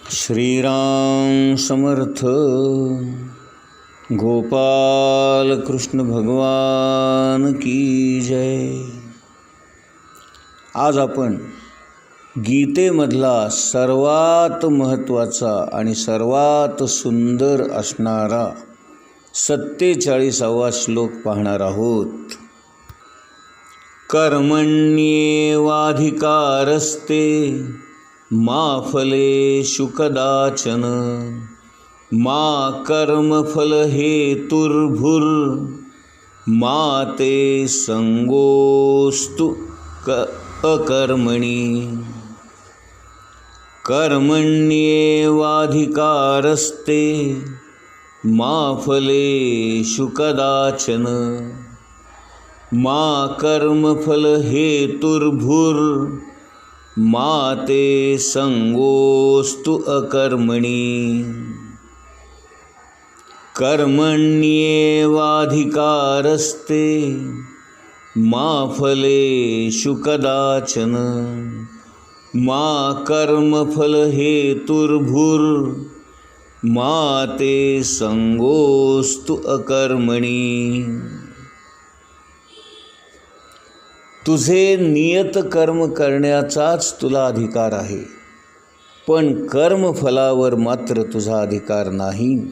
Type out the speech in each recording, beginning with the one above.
श्रीराम समर्थ. गोपाल कृष्ण भगवान की जय. आज आपण गीतेमधला सर्वात महत्त्वाचा आणि सर्वात सुंदर असणारा 47वा श्लोक पाहणार आहोत. कर्मण्येवाधिकारस्ते मा फलेषु कदाचन मा कर्मफलहेतुर्भुर्मा ते संगोऽस्तु अकर्मणि. कर्मण्येवाधिकारस्ते मा फलेषु कदाचन मा कर्मफलहेतुर्भुर्मा ते संगोऽस्तु अकर्मणि. कर्मण्येवाधिकारस्ते मा फलेषु कदाचन मा कर्मफलहेतुर्भुर्मा ते संगोऽस्तु अकर्मणि. तुझे नियत कर्म करण्याचाच तुला अधिकार आहे, पण कर्मफलावर मात्र तुझा अधिकार नाही.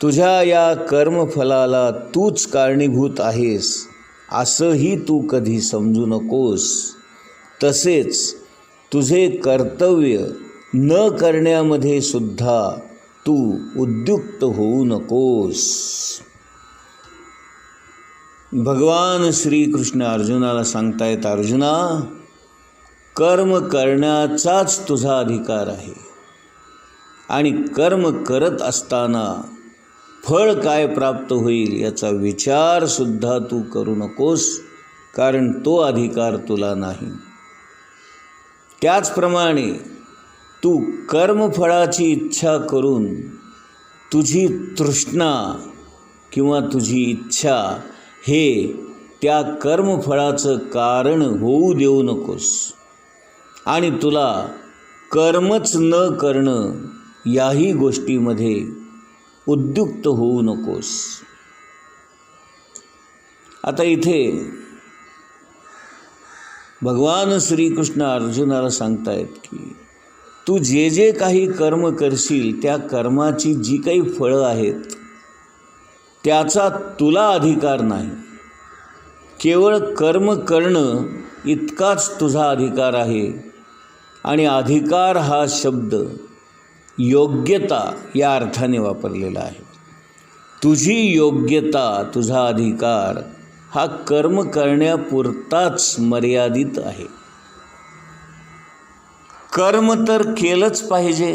तुझ्या या कर्मफलाला तूच कारणीभूत आहेस असंही तू कधी समजू नकोस. तसेच तुझे कर्तव्य न करण्यामध्ये सुद्धा तू उद्युक्त होऊ नकोस. भगवान श्रीकृष्ण अर्जुनाला सांगतायत, अर्जुना, कर्म करण्याचाच तुझा अधिकार आहे आणि कर्म करत असताना फळ काय प्राप्त होईल याचा विचारसुद्धा तू करू नकोस, कारण तो अधिकार तुला नाही. त्याचप्रमाणे तू कर्मफळाची इच्छा करून तुझी तृष्णा किंवा तुझी इच्छा हे त्या कर्मफळाचं कारण होऊ देऊ नकोस आणि तुला कर्मच न करणं याही गोष्टीमध्ये उद्युक्त होऊ नकोस. आता इथे भगवान श्रीकृष्ण अर्जुनाला सांगतायत की तू जे जे काही कर्म करशील त्या कर्माची जी काही फळं आहेत त्याचा तुला अधिकार नाही. केवळ कर्म करणं इतकाच तुझा अधिकार आहे. आणि अधिकार हा शब्द योग्यता या अर्थाने वापरलेला आहे. तुझी योग्यता, तुझा अधिकार हा कर्म करण्यापुरताच मर्यादित आहे. कर्म तर केलंच पाहिजे,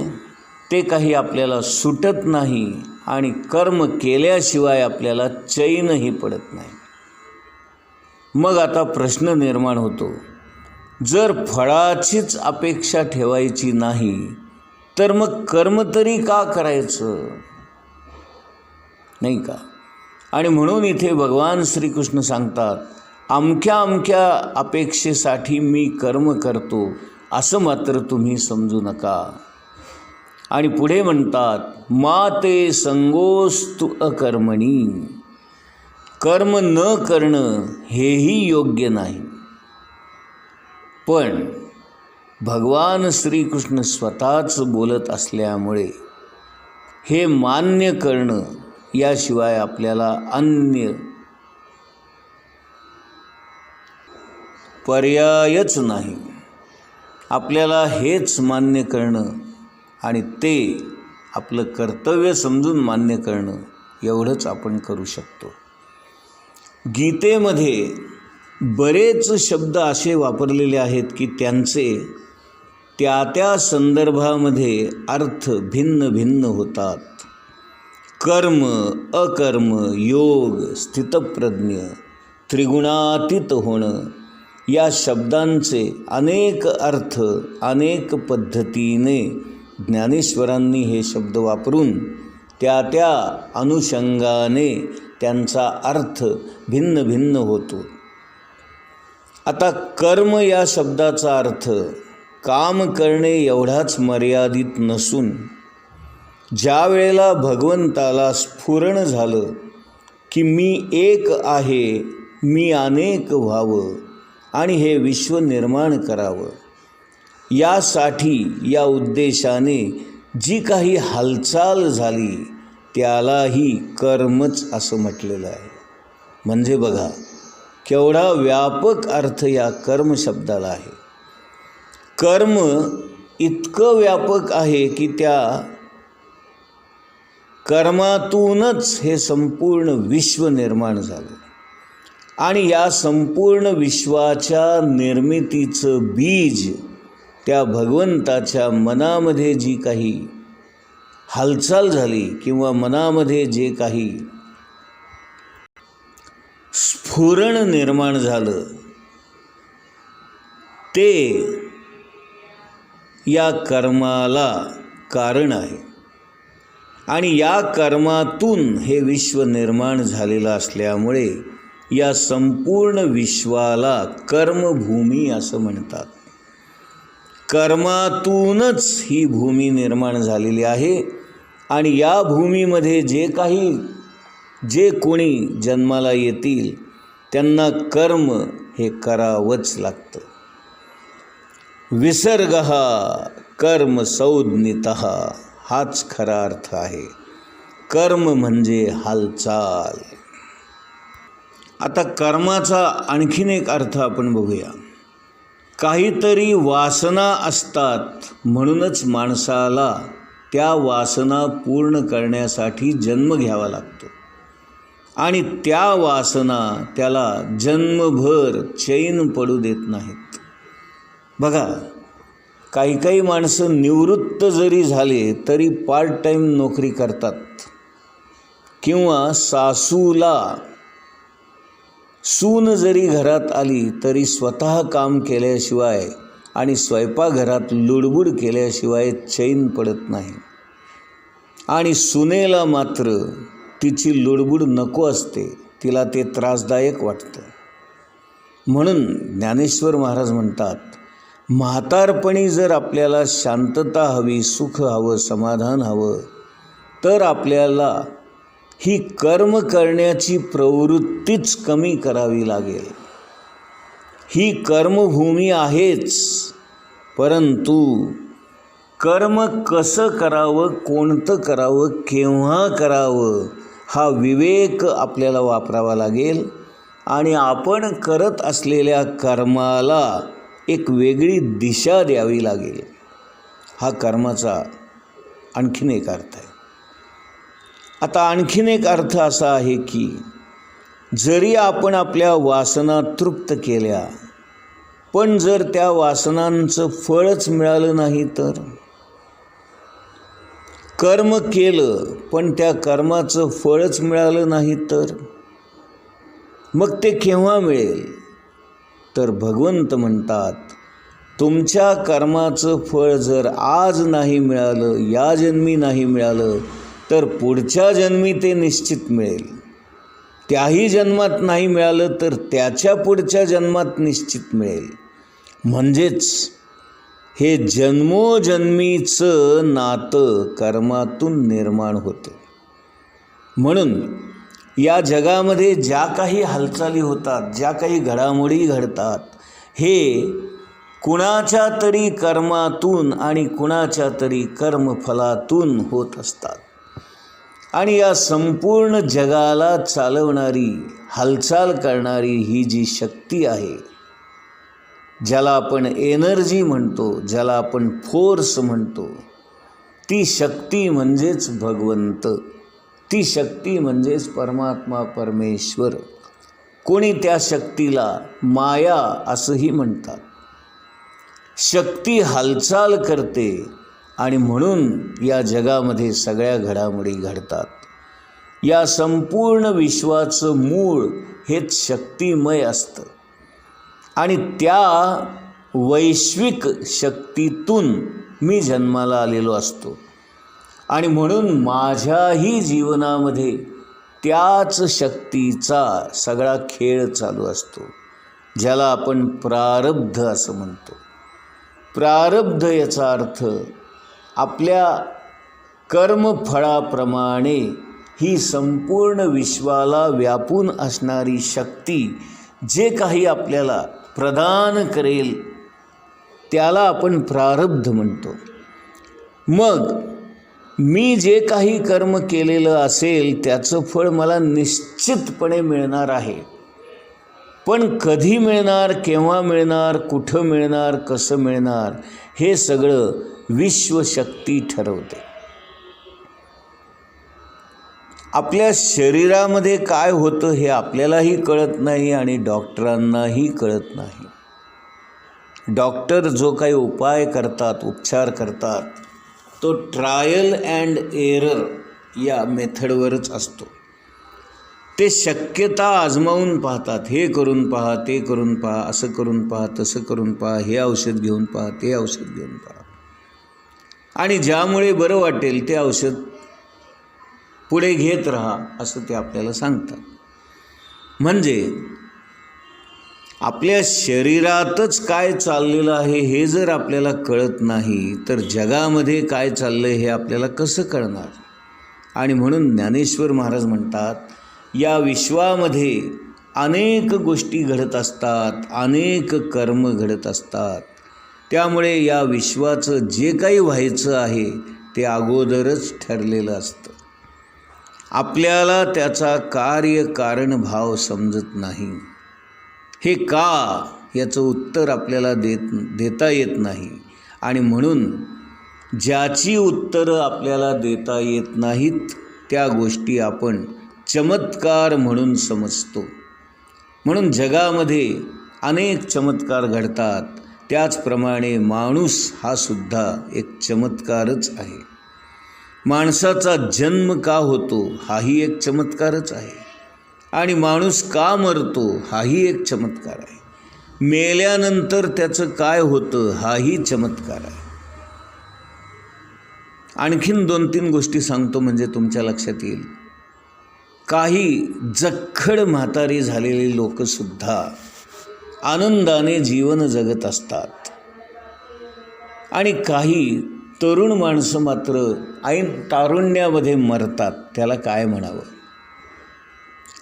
ते काही आपल्याला सुटत नाही आणि कर्म केल्याशिवाय आपल्याला चैनही पडत नाही. मग आता प्रश्न निर्माण होतो, जर फळाचीच अपेक्षा ठेवायची नाही तर मग कर्म तरी का करायचं, नाही का? आणि म्हणून इथे भगवान श्रीकृष्ण सांगतात, अमक्या अमक्या अपेक्षेसाठी मी कर्म करतो असं मात्र तुम्ही समजू नका. आणि पुढे म्हणतात, मा ते संगोस्तु अकर्मणी. कर्म न करणं हेही योग्य नाही. पण भगवान श्रीकृष्ण स्वतःच बोलत असल्यामुळे हे मान्य करणं याशिवाय आपल्याला अन्य पर्यायच नाही. आपल्याला हेच मान्य करणं आणि ते आपलं कर्तव्य समजून मान्य करणं एवढंच आपण करू शकतो. गीतेमध्ये बरेच शब्द असे वापरलेले आहेत की त्यांचे त्या त्या संदर्भामध्ये अर्थ भिन्न भिन्न होतात. कर्म, अकर्म, योग, स्थितप्रज्ञ, त्रिगुणातीत होणं या शब्दांचे अनेक अर्थ अनेक पद्धतीने ज्ञानेश्वरांनी हे शब्द वापरून त्या त्या अनुषंगाने त्यांचा अर्थ भिन्न भिन्न होतो. आता कर्म या शब्दाचा अर्थ काम करणे एवढाच मर्यादित नसून ज्या वेळेला भगवंताला स्फुरण झालं की मी एक आहे, मी अनेक व्हावं आणि हे विश्व निर्माण करावं, यासाठी या उद्देशाने जी काही हालचाल झाली त्यालाही कर्मच असं म्हटलेलं आहे. म्हणजे बघा केवढा व्यापक अर्थ या कर्म शब्दाला आहे. कर्म इतकं व्यापक आहे की त्या कर्मातूनच हे संपूर्ण विश्व निर्माण झालं आणि या संपूर्ण विश्वाच्या निर्मितीचं बीज त्या भगवंताच्या मनामध्ये जी काही हालचाल झाली किंवा मनामध्ये जे काही स्फुरण निर्माण झालं ते या कर्माला कारण आहे आणि या कर्मातून हे विश्व निर्माण झालेलं असल्यामुळे या संपूर्ण विश्वाला कर्मभूमी असं म्हणतात. कर्मातूनच ही भूमी निर्माण झालेली आहे आणि या भूमीमध्ये जे कोणी जन्माला येतील त्यांना कर्म हे करावंच लागतं. विसर्गः कर्म संज्ञितः हाच खरा अर्थ आहे. कर्म म्हणजे हालचाल. आता कर्माचा आणखीन एक अर्थ आपण बघूया. काहीतरी वासना असतात म्हणूनच माणसाला त्या वासना पूर्ण करण्यासाठी जन्म घ्यावा लागतो आणि त्या वासना त्याला जन्मभर चैन पडू देत नाहीत. बघा काही माणसं निवृत्त जरी झाले तरी पार्ट टाईम नोकरी करतात किंवा सासूला सून जरी घरात आली तरी स्वतः काम केल्याशिवाय आणि स्वयंपाकघरात लुडबुड केल्याशिवाय चैन पडत नाही आणि सुनेला मात्र तिची लुडबुड नको असते, तिला ते त्रासदायक वाटतं. म्हणून ज्ञानेश्वर महाराज म्हणतात, म्हातारपणी जर आपल्याला शांतता हवी, सुख हवं, समाधान हवं तर आपल्याला ही कर्म करण्याची प्रवृत्तीच कमी करावी लागेल. ही कर्मभूमी आहेच, परंतु कर्म कसं करावं, कोणतं करावं, केव्हा करावं हा विवेक आपल्याला वापरावा लागेल आणि आपण करत असलेल्या कर्माला एक वेगळी दिशा द्यावी लागेल. हा कर्माचा आणखीन एक अर्थ आहे. आता आणखीन एक अर्थ असा आहे की जरी आपण आपल्या वासना तृप्त केल्या पण जर त्या वासनांचं फळच मिळालं नाही तर, कर्म केलं पण त्या कर्माचं फळच मिळालं नाही तर मग ते केव्हा मिळेल? तर भगवंत म्हणतात, तुमच्या कर्माचं फळ जर आज नाही मिळालं, या जन्मी नाही मिळालं तर पुढच्या जन्मी ते निश्चित मिळेल. त्याही जन्मात नाही मिळालं तर त्याच्या पुढच्या जन्मात निश्चित मिळेल. म्हणजेच हे जन्मोजन्मीचं नातं कर्मातून निर्माण होतं. म्हणून या जगामध्ये ज्या काही हालचाली होतात, ज्या काही घडामोडी घडतात, हे कुणाच्या तरी कर्मातून आणि कुणाच्या तरी कर्मफलातून होत असतात. आणि या संपूर्ण जगाला चालवणारी, हालचाल करणारी ही जी शक्ती आहे, ज्याला आपण एनर्जी म्हणतो, ज्याला आपण फोर्स म्हणतो, ती शक्ती म्हणजेच भगवंत, ती शक्ती म्हणजेच परमात्मा परमेश्वर. कोणी त्या शक्तीला माया असंही म्हणतात. शक्ती हालचाल करते आणि म्हणून या जगामध्ये सगळ्या घडामोडी घडतात. या संपूर्ण विश्वाचं मूळ हेच शक्तिमय असतं आणि त्या वैश्विक शक्तीतून मी जन्माला आलेलो असतो आणि म्हणून माझ्याही जीवनामध्ये त्याच शक्तीचा सगळा खेळ चालू असतो, ज्याला आपण प्रारब्ध असं म्हणतो. प्रारब्ध याचा अर्थ आपल्या कर्मफळाप्रमाणे ही संपूर्ण विश्वाला व्यापून असणारी शक्ती जे काही आपल्याला प्रदान करेल त्याला आपण प्रारब्ध म्हणतो. मग मी जे काही कर्म केलेलं असेल त्याचं फळ मला निश्चितपणे मिळणार आहे. पण कधी मिळणार, केव्हा मिळणार, कुठं मिळणार, कसं मिळणार हे सगळं विश्वशक्ती ठरवते. आपल्या शरीरामध्ये काय होतं हे आपल्यालाही कळत नाही आणि डॉक्टरांनाही कळत नाही. डॉक्टर जो काही उपाय करतात, उपचार करतात, तो ट्रायल अँड एरर या मेथडवरच असतो. ते शक्यता आजमावून पाहतात. हे करून पहा, ते करून पहा, असं करून पहा, तसं करून पहा, हे औषध घेऊन पहा, ते औषध घेऊन पहा, आणि ज्यामुळे बरं वाटेल ते औषध पुढे घेत राहा असं ते आपल्याला सांगतात. म्हणजे आपल्या शरीरातच काय चाललेलं आहे हे जर आपल्याला कळत नाही तर जगामध्ये काय चाललं हे आपल्याला कसं कळणार. आणि म्हणून ज्ञानेश्वर महाराज म्हणतात, या विश्वामध्ये अनेक गोष्टी घडत असतात, अनेक कर्म घडत असतात. त्यामुळे या विश्वाचं जे काही व्हायचं आहे ते अगोदरच ठरलेलं असतं. आपल्याला त्याचा कार्यकारणभाव समजत नाही. हे का याचं उत्तर आपल्याला देता येत नाही. आणि म्हणून ज्याची उत्तरं आपल्याला देता येत नाहीत त्या गोष्टी आपण चमत्कार म्हणून समजतो. म्हणून जगामध्ये अनेक चमत्कार घडतात. त्याचप्रमाणे माणूस हा सुद्धा एक चमत्कारच आहे. माणसाचा जन्म का होतो हाही एक चमत्कारच आहे. आणि माणूस का मरतो हाही एक चमत्कार आहे. मेल्यानंतर त्याचं काय होतं हाही चमत्कार आहे. आणखीन 2-3 गोष्टी सांगतो म्हणजे तुमच्या लक्षात येईल. काही जख्खड म्हातारी झालेली लोकसुद्धा आनंदाने जीवन जगत असतात. आणि काही तरुण माणसं मात्र ऐन तारुण्यामध्ये मरतात. त्याला काय म्हणावं.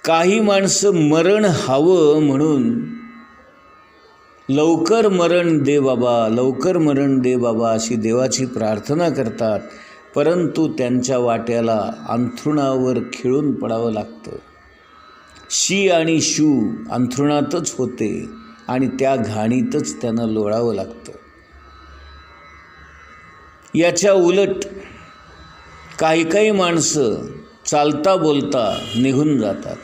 काही माणसं मरण हवं म्हणून लवकर मरण दे बाबा, लवकर मरण दे बाबा अशी देवाची प्रार्थना करतात. परंतु त्यांच्या वाट्याला अंथरुणावर खिळून पडावं लागतं. शी आणि शू अंथरुणातच होते आणि त्या घाणीतच त्यांना लोळावं लागतं. याच्या उलट काही माणसं चालता बोलता निघून जातात,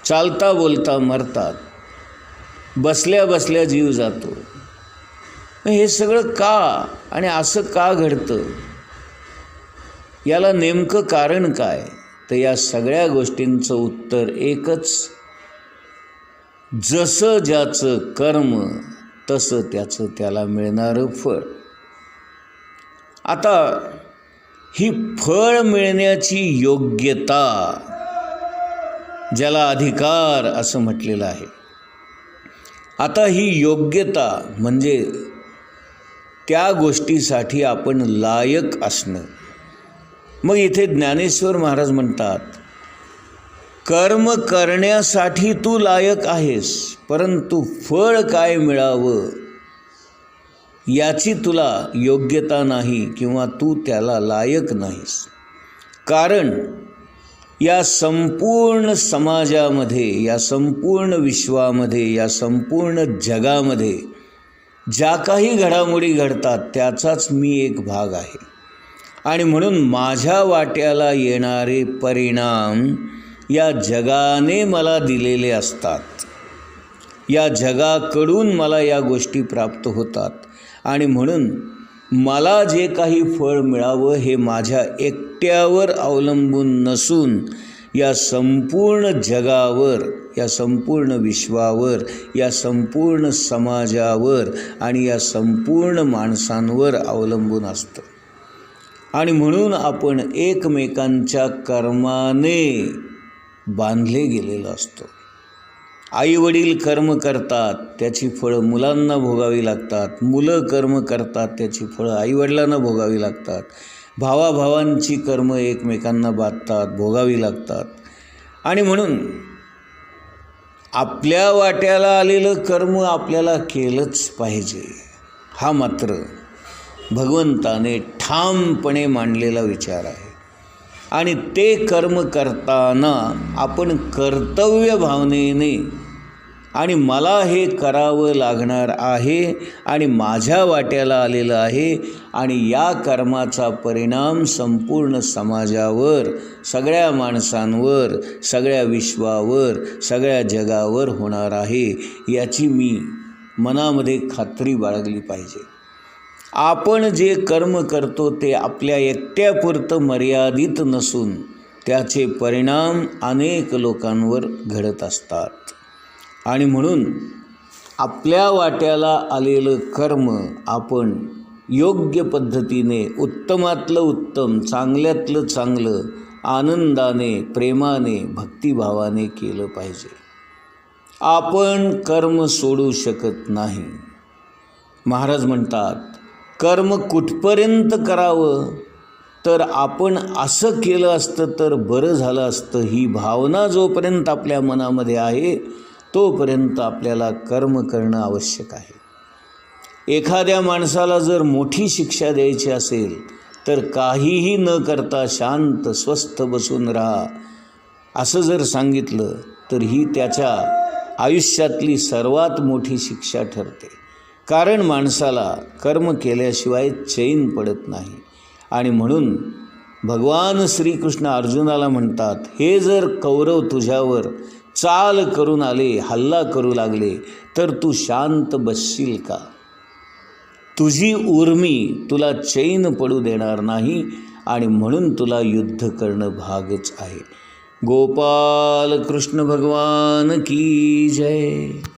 चालता बोलता मरतात, बसल्या बसल्या जीव जातो. हे सगळं का आणि असं का घडतं, याला नेमकं कारण काय. तर या सगळ्या गोष्टींचं उत्तर एकच, जसं ज्याचं कर्म तसं त्याचं त्याला मिळणारं फळ. आता ही फळ मिळण्याची योग्यता, ज्याला अधिकार असं म्हटलेलं आहे. आता ही योग्यता म्हणजे त्या गोष्टीसाठी आपण लायक असणं. मग इथे ज्ञानेश्वर महाराज म्हणतात, कर्म करण्यासाठी तू लायक आहेस, परंतु फळ काय मिळावं याची तुला योग्यता नाही किंवा तू त्याला लायक नाहीस. कारण या संपूर्ण समाजामध्ये, या संपूर्ण विश्वामध्ये, या संपूर्ण जगामध्ये ज्या काही घडामोडी घडतात त्याचाच मी एक भाग आहे. आणि म्हणून माझ्या वाट्याला येणारे परिणाम या जगाने मला दिलेले असतात. या जगाकडून मला या गोष्टी प्राप्त होतात. आणि म्हणून मला जे काही फळ मिळावं हे माझ्या एकट्यावर अवलंबून नसून या संपूर्ण जगावर, या संपूर्ण विश्वावर, या संपूर्ण समाजावर आणि या संपूर्ण माणसांवर अवलंबून असतं. आणि म्हणून आपण एकमेकांच्या कर्माने बांधले गेलेलो असतो. आईवडील कर्म करतात त्याची फळं मुलांना भोगावी लागतात, मुलं कर्म करतात त्याची फळं आईवडिलांना भोगावी लागतात, भावाभावांची कर्म एकमेकांना बांधतात, भोगावी लागतात. आणि म्हणून आपल्या वाट्याला आलेलं कर्म आपल्याला केलंच पाहिजे, हा मात्र भगवंताने ठामपणे मांडलेला विचार आहे. आणि ते कर्म करताना आपण कर्तव्य भावनेने आणि मला हे करावं लागणार आहे आणि माझ्या वाट्याला आलेलं आहे आणि या कर्माचा परिणाम संपूर्ण समाजावर, सगळ्या माणसांवर, सगळ्या विश्वावर, सगळ्या जगावर होणार आहे याची मी मनामध्ये खात्री बाळगली पाहिजे. आपण जे कर्म करतो ते आपल्या एकट्यापुरतं मर्यादित नसून त्याचे परिणाम अनेक लोकांवर घडत असतात. आणि म्हणून आपल्या वाट्याला आलेलं कर्म आपण योग्य पद्धतीने, उत्तमातलं उत्तम, चांगल्यातलं चांगलं, आनंदाने, प्रेमाने, भक्तिभावाने केलं पाहिजे. आपण कर्म सोडू शकत नाही. महाराज म्हणतात, कर्म कुठपर्यंत करावं, तर आपण असं केलं असतं तर बरं झालं असतं, ही भावना जोपर्यंत आपल्या मनामध्ये आहे तोपर्यंत आपल्याला कर्म करणं आवश्यक आहे. एखाद्या माणसाला जर मोठी शिक्षा द्यायची असेल तर काहीही न करता शांत स्वस्थ बसून राहा असं जर सांगितलं तर ही त्याच्या आयुष्यातली सर्वात मोठी शिक्षा ठरते. कारण माणसाला कर्म केल्याशिवाय चैन पडत नाही. आणि म्हणून भगवान श्रीकृष्ण अर्जुनाला म्हणतात, हे जर कौरव तुझ्यावर चाल करून आले, हल्ला करू लागले तर तू शांत बसशील का? तुझी उर्मी तुला चैन पडू देणार नाही आणि म्हणून तुला युद्ध करणं भागच आहे. गोपाल कृष्ण भगवान की जय.